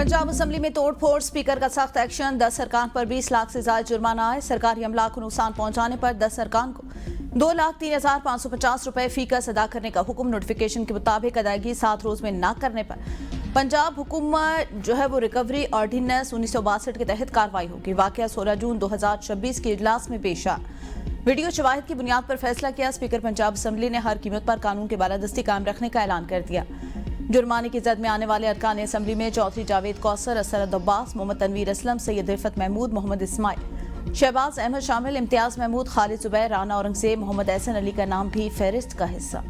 Punjab assembly में तोड़फोड़, speaker का सख्त एक्शन, 10 अरकान पर 20 लाख से ज्यादा जुर्माना आए। सरकारी अमला को नुकसान पहुंचाने पर 10 अरकान को 2,03,550 रुपए फीकस अदा करने का हुक्म। नोटिफिकेशन के मुताबिक अदायगी 7 रोज में न करने पर पंजाब हुकूमत वो रिकवरी ऑर्डिनेंस 1962 के तहत कार्रवाई होगी। वाकया 16 जून 2026 के इजलास में पेश आ वीडियो शवाहिद की बुनियाद पर फैसला किया। स्पीकर पंजाब असेंबली ने हर कीमत पर कानून की बालादस्ती कायम रखने का ऐलान कर दिया। जुर्माने की जद में आने वाले अरकान असेंबली में चौधरी जावेद कौसर, असरद अब्बास, मोहम्मद तनवीर असलम, सैयद रिफत महमूद, मोहम्मद इस्माइल, शहबाज अहमद शामिल, इम्तियाज महमूद, खालिद जुबैर, राना औरंगजेब, मोहम्मद एहसन अली का नाम भी फहरिस्त का हिस्सा।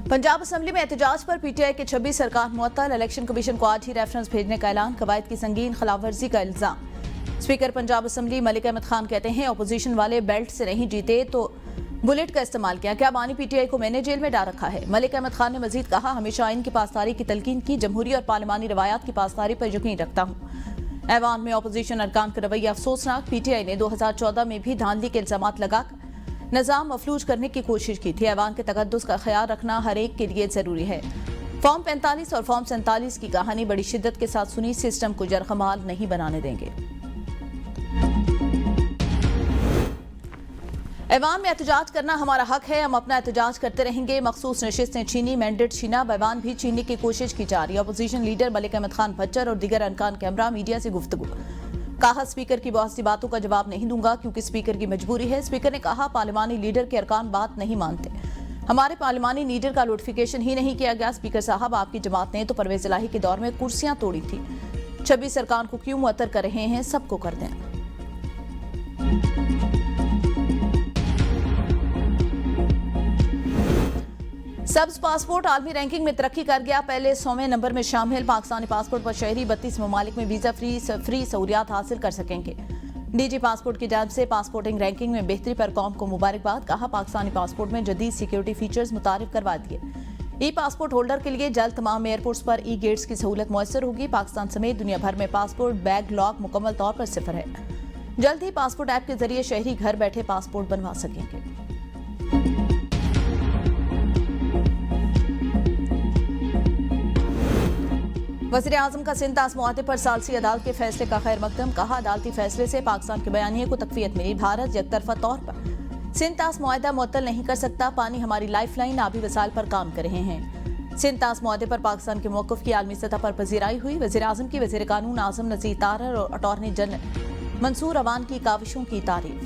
पंजाब असेंबली में एहतजाज पर पीटीआई के 26 अरकान मुअत्तल। इलेक्शन कमीशन को आज ही रेफरेंस भेजने का ऐलान। कवायद की संगीन खिलाफवर्जी का इल्जाम। स्पीकर पंजाब असेंबली मलिक अहमद खान कहते हैं, अपोजिशन वाले बेल्ट से नहीं जीते तो बुलेट का इस्तेमाल किया। क्या बानी पीटीआई को मैंने जेल में डाल रखा है? मलिक अहमद खान ने मजीद कहा, हमेशा आइन की पासदारी की तलकीन की, जमहूरी और पार्लिमानी रवायात की पासदारी पर यकीन रखता हूँ। ऐवान में अपोजिशन अरकान का रवैया अफसोसनाक। पीटीआई ने 2014 में भी धांधली के इल्जामात लगाकर निजाम मफलूज करने की कोशिश की थी। ऐवान के तकद्दुस का ख्याल रखना हर एक के लिए जरूरी है। फॉर्म 45 और फॉर्म 47 की कहानी बड़ी शिद्दत के साथ सुनी। सिस्टम को जरखमाल नहीं बनाने देंगे। ऐवान में एहतजाज करना हमारा हक है, हम अपना एहतजाज करते रहेंगे। मखसूस नशिस्तें छीनी, मैंडेट छीना, ऐवान भी छीनने की कोशिश की जा रही है। अपोजिशन लीडर मलिक अहमद खान भच्चर और दीगर अरकान के हमरा मीडिया से गुफ्तगू। कहा, स्पीकर की बहुत सी बातों का जवाब नहीं दूंगा क्योंकि स्पीकर की मजबूरी है। स्पीकर ने कहा, पार्लिमानी लीडर के अरकान बात नहीं मानते। हमारे पार्लिमानी लीडर का नोटिफिकेशन ही नहीं किया गया। स्पीकर साहब, आपकी जमात ने तो परवेज इलाही के दौर में कुर्सियां तोड़ी थी। 26 अरकान को क्यों मुअत्तर कर रहे हैं? सबको कर दें। सब्ज पासपोर्ट आलमी रैंकिंग में तरक्की कर गया। पहले 100वें नंबर में शामिल। पाकिस्तानी पासपोर्ट पर शहरी 32 ममालिक में वीजा फ्री सहूलियात हासिल कर सकेंगे। डीजी पासपोर्ट की जानिब से पासपोर्टिंग रैंकिंग में बेहतरी पर कौम को मुबारकबाद। कहा, पाकिस्तानी पासपोर्ट में जदीद सिक्योरिटी फीचर्स मुतारिफ करवा दिए। ई पासपोर्ट होल्डर के लिए जल्द तमाम एयरपोर्ट्स पर ई गेट्स की सहूलत मुयसर होगी। पाकिस्तान समेत दुनिया भर में पासपोर्ट बैग लॉक मुकम्मल तौर पर सिफर है। जल्द ही पासपोर्ट ऐप के जरिए शहरी घर बैठे पासपोर्ट बनवा सकेंगे। वज़ीर आज़म का सिंध ताश मुआहदे पर सालसी अदालत के फैसले का खैर मकदम। कहा, अदालती फैसले से पाकिस्तान के बयानिए को तकवीयत मिली। भारत यकतरफा तौर पर सिंध ताश मुआहदा मुअत्तल नहीं कर सकता। पानी हमारी लाइफ लाइन, आबी वसाइल पर काम कर रहे हैं। सिंध ताश मुआहदे पर पाकिस्तान के मौक़िफ़ की आलमी सतह पर पजीराई हुई। वज़ीर आज़म की वज़ीर कानून आज़म नज़ीर तारर और अटॉर्नी जनरल मंसूर अवान की काविशों की तारीफ।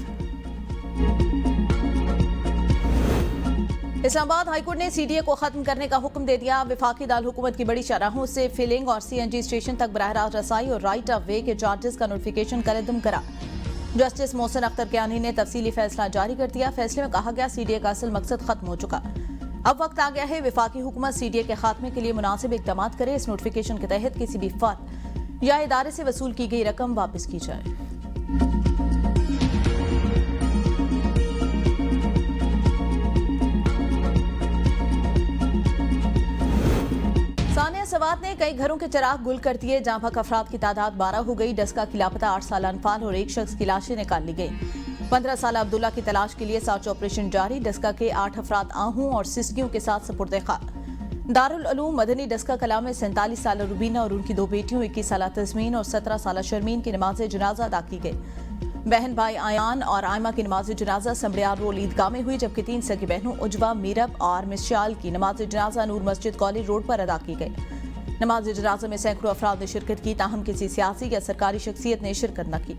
इस्लामाबाद हाईकोर्ट ने सीडीए को खत्म करने का हुक्म दे दिया। वफाकी दाल हुकूमत की बड़ी शराहों से फिलिंग और सीएनजी स्टेशन तक बराह रास्त रसाई और राइट ऑफ वे के चार्जेस का नोटिफिकेशन कलदम करा। जस्टिस मोहसिन अख्तर कियानी ने तफसीली फैसला जारी कर दिया। फैसले में कहा गया, सीडीए का असल मकसद खत्म हो चुका। अब वक्त आ गया है वफाकी हुकूमत सीडीए के खात्मे के लिए मुनासिब इक़दाम करे। इस नोटिफिकेशन के तहत किसी भी फर्द या इदारे से वसूल की गई रकम वापस की जाए। सानिया सवात ने कई घरों के चिराग गुल कर दिए। जहां भक अफराद की तादाद 12 हो गई। डस्का की लापता 8 साल अनफाल और एक शख्स की लाशें निकाल ली गई। 15 साल अब्दुल्ला की तलाश के लिए सर्च ऑपरेशन जारी। डस्का के 8 अफराद आहू और सिस्कियों के साथ सुपुर्द खाक। दारुल उलूम मदनी डस्का कला में 47 साल रुबीना और उनकी 2 बेटियों 21 साल तस्मीन और 17 साल शर्मीन की नमाज जनाजा अदा की गई। बहन भाई आयान और आयमा की नमाज जनाजा समड़ियार रोड ईदगाह में हुई, जबकि 3 सगी बहनों उजवा, मीरब और मिसशाल की नमाज जनाजा नूर मस्जिद कॉलेज रोड पर अदा की गई। नमाज जनाजा में सैकड़ों अफराद ने शिरकत की, ताहम किसी सियासी या सरकारी शख्सियत ने शिरकत न की।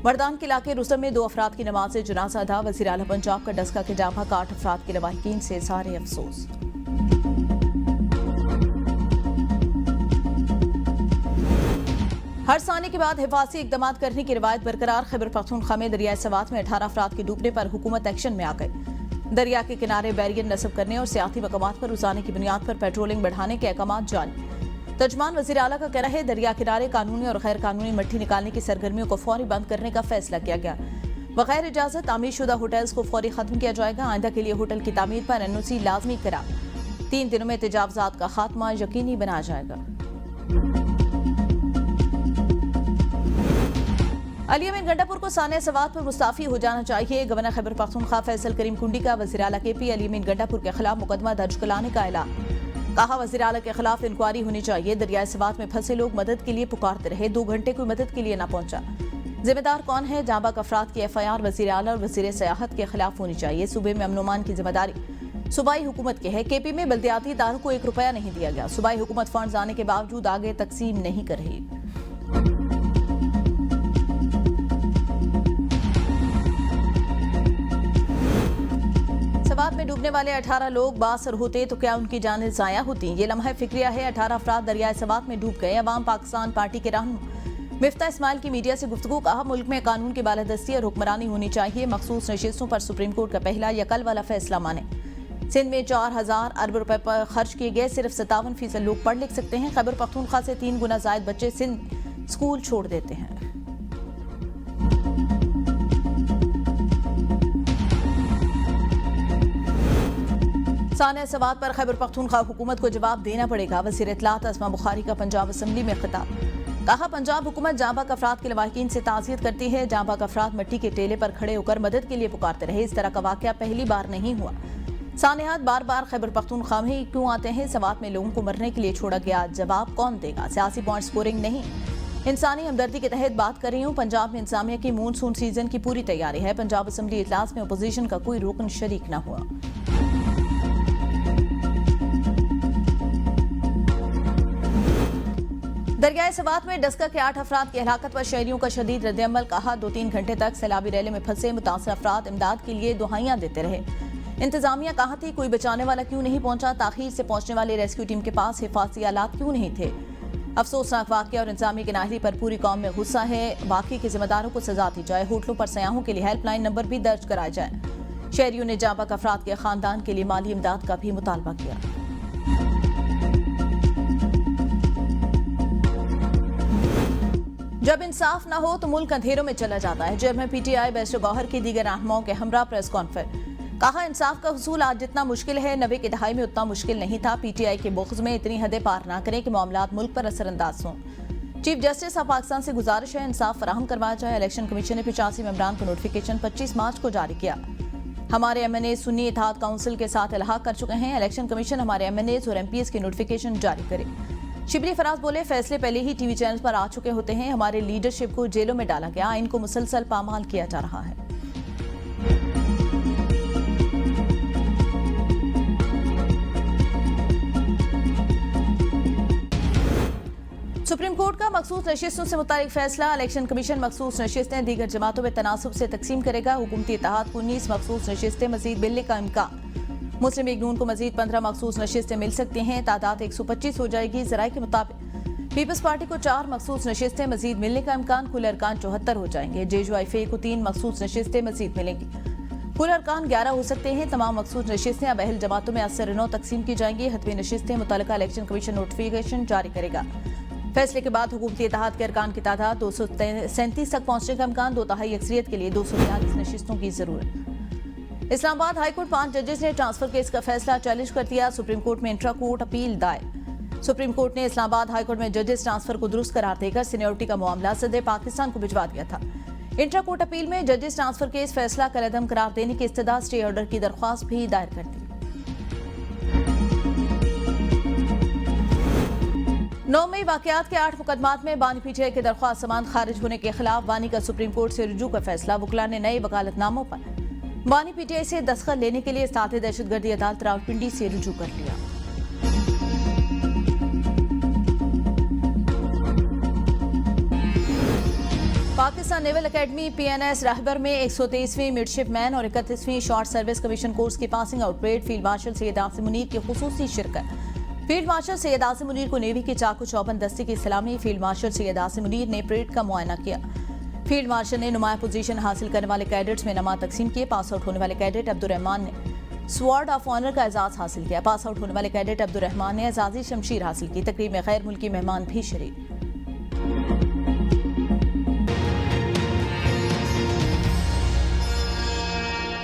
मर्दान के इलाके रुस्तम में 2 अफराद की नमाज जनाजा अदा। वज़ीर आला पंजाब का डस्का के जामा का 8 अफराद के लवाहिकीन से सारे अफसोस। हर साने के बाद हिफाजती इक़दाम करने की रिवायत बरकरार। खैबर पख्तूनख्वा में दरियाए सवात में 18 अफराद के डूबने पर हुकूमत एक्शन में आ गई। दरिया के किनारे बैरियर नस्ब करने और सियासी मकामात पर रोजाने की बुनियाद पर पेट्रोलिंग बढ़ाने के अहकाम जारी। तर्जमान वज़ीर आला का कहना है, दरिया किनारे कानूनी और गैर कानूनी मिट्टी निकालने की सरगर्मियों को फौरी बंद करने का फैसला किया गया। बगैर इजाजत तामीर शुदा होटल्स को फौरी खत्म किया जाएगा। आइंदा के लिए होटल की तामीर पर एनओसी लाजमी करा। 3 दिनों में तजावुजात का खात्मा यकीनी बनाया जाएगा। अली अमीन गंडापुर को सानिया सवात पर मुस्ताफी हो जाना चाहिए। गवर्नर खैबर पख्तूनख्वा फैसल करीम कुंडी का वज़ीर आला के पी अली अमीन गंडापुर के खिलाफ मुकदमा दर्ज कराने का ऐलान। कहा वज़ीर आला के खिलाफ इंक्वायरी होनी चाहिए। दरियाए सवात में फंसे लोग मदद के लिए पुकारते रहे, 2 घंटे कोई मदद के लिए न पहुंचा। जिम्मेदार कौन है? जांबाक अफराद की FIR वज़ीर आला और वज़ीर सियाहत के खिलाफ होनी चाहिए। सूबे में अमन अमान की जिम्मेदारी सूबाई हुकूमत की है। KP में बल्दियाती इदारों को 1 रुपया नहीं दिया गया। सूबाई हुकूमत फंड्स आने के बावजूद आगे तकसीम नहीं कर रही। सवात में डूबने वाले 18 लोग बासर होते तो क्या उनकी जानें ज़ाया होती? ये लम्हा फिक्रिया है। 18 अफराद दरियाए सवात में डूब गए। अवाम पाकिस्तान पार्टी के रहनुमा मिफ्ता इस्माइल की मीडिया से गुफ्तगू। कहा मुल्क में कानून की बालादस्ती और हुक्मरानी होनी चाहिए। मखसूस नशिस्तों पर सुप्रीम कोर्ट का पहला या कल वाला फैसला माने। सिंध में 4000 अरब रुपए पर खर्च किए गए। सिर्फ 57% लोग पढ़ लिख सकते हैं। खैबर पख्तूनख्वा से 3 गुना जायद बच्चे सिंध स्कूल छोड़ देते हैं। सानिया सवात पर खैबर पख्तूनख्वा हुकूमत को जवाब देना पड़ेगा। वज़ीर इत्तलात अस्मा बुखारी का पंजाब असम्बली में खिताब। कहा पंजाब हुकूमत जांबाक अफराद के लवाहिकीन से ताज़ियत करती है। जांबाक अफराद मिट्टी के टेले पर खड़े होकर मदद के लिए पुकारते रहे। इस तरह का वाक़या पहली बार नहीं हुआ। सानियात बार बार खैबर पख्तूनख्वा में क्यों आते हैं? सवात में लोगों को मरने के लिए छोड़ा गया, जवाब कौन देगा? सियासी पॉइंट स्कोरिंग नहीं, इंसानी हमदर्दी के तहत बात कर रही हूँ। पंजाब में इंतजामिया की मानसून सीजन की पूरी तैयारी है। पंजाब असम्बली इजलास में अपोजिशन का कोई रुकन शरीक न हुआ। दरियाए सवात में डस्का के 8 अफराद की हलाकत पर शहरियों का शदीद रद्दअमल। कहा 2-3 घंटे तक सैलाबी रैली में फंसे मुतासर अफराद इमदाद के लिए दुहाइयां देते रहे। इंतजामिया कहाँ थी? कोई बचाने वाला क्यों नहीं पहुंचा? ताखीर से पहुंचने वाली रेस्क्यू टीम के पास हिफाजती आलात क्यों नहीं थे? अफसोसनाक वाक़या और इंतजामी की नाहली पर पूरी कौम में गुस्सा है। बाकी के जिम्मेदारों को सजा दी जाए। होटलों पर सयाहों के लिए हेल्पलाइन नंबर भी दर्ज कराए जाए। शहरियों ने जांबाक अफराद के खानदान के लिए माली इमदाद का भी मुतालबा किया। जब इंसाफ न हो तो मुल्क अंधेरों में चला जाता है। चेयरमैन PTI बैरिस्टर गौहर की दीगर रहनुमाओं के हमरा प्रेस कॉन्फ्रेंस। कहा इंसाफ का हुसूल आज जितना मुश्किल है 90 की दहाई में उतना मुश्किल नहीं था। PTI के बुग़्ज़ में इतनी हदें पार ना करें कि मामलात मुल्क पर असरअंदाज हों। चीफ जस्टिस ऑफ पाकिस्तान से गुजारिश है इंसाफ फराहम करवाया जाए। इलेक्शन कमीशन ने 85 मेंबरान को नोटिफिकेशन 25 मार्च को जारी किया। हमारे MNA सुन्नी इत्तेहाद काउंसिल के साथ इल्हाक कर चुके हैं। इलेक्शन कमीशन हमारे MNAs और MPs की नोटिफिकेशन जारी करे। शिबली फराज बोले फैसले पहले ही TV चैनल पर आ चुके होते हैं। हमारे लीडरशिप को जेलों में डाला गया, इनको मुसलसल पामाल किया जा रहा है। सुप्रीम कोर्ट का मखसूस नशिस्तों से मुतालिक फैसला। इलेक्शन कमीशन मखसूस नशिस्तें दीगर जमातों में तनासुब से तकसीम करेगा। हुकूमती इत्तेहाद को 19 मखसूस नशिस्तें मजीद मिलने का इम्कान। मुस्लिम लीग नून को मजीद 15 मखसूस नशिस्तें मिल सकती हैं। तादाद 125 हो जाएगी। ज़राए के मुताबिक पीपल्स पार्टी को 4 मखसूस नशिस्तें मजीद मिलने का इम्कान। कुल अरकान 74 हो जाएंगे। JUIFA को 3 मखसूस नशिस्तें मजीद मिलेंगी। कुल अरकान 11 हो सकते हैं। तमाम मखसूस नशिस्तें अब अहल जमातों में असर-ए-नौ तकसीम की जाएंगी। हतमी नशिस्तें मुतल्लिका इलेक्शन कमीशन नोटिफिकेशन जारी करेगा। फैसले के बाद हुकूमती इत्तेहाद के अरकान की तादाद 237 तक पहुंचने का इम्कान। 2/3 अक्सरियत के लिए 242 नशिस्तों की जरूरत। इस्लामाबाद हाईकोर्ट 5 जजेस ने ट्रांसफर केस का फैसला चैलेंज कर दिया। सुप्रीम कोर्ट में इंट्रा कोर्ट अपील दायर। सुप्रीम कोर्ट ने इस्लामाबाद हाईकोर्ट में जजेस ट्रांसफर को दुरुस्त करार देकर सीनियरिटी का मामला सदर पाकिस्तान को भिजवा दिया था। इंट्रा कोर्ट अपील में जजेस ट्रांसफर केस फैसला कलअदम करार देने की इस्तदा स्टे ऑर्डर की दरख्वास्त भी दायर कर दी। 9 मई वाकयात के 8 मुकदमात में बानी PTI की दरख्वास्त जमानत खारिज होने के खिलाफ बानी का सुप्रीम कोर्ट से रुजू का फैसला। वकला ने नए वकालतनामों पर बानी PTI से दस्तखत लेने के लिए इस्ताद दहशतगर्दी अदालत रावलपिंडी से रुजू कर लिया। पाकिस्तान नेवल अकेडमी PNS रहबर में 123वीं मिडशिपमैन और 31वीं शॉर्ट सर्विस कमीशन कोर्स की passing out parade field marshal Syed Asim Munir की खुसूसी शिरकत। फील्ड मार्शल सैयद आसिम मुनीर को नेवी की चाकू चौबंद दस्ते की सलामी। फील्ड मार्शल सैयद आसिम मुनीर ने परेड का मुआयना किया। फील्ड मार्शल ने नुमाया पोजीशन हासिल करने वाले कैडेट्स में इनामात तकसीम किए। पास आउट होने वाले कैडेट अब्दुर्रहमान ने स्वॉर्ड ऑफ ऑनर का एजाज हासिल किया। पास आउट होने वाले कैडेट अब्दुर्रहमान ने एजाजी शमशीर हासिल की। तकरीब में गैर मुल्की मेहमान भी शरीक।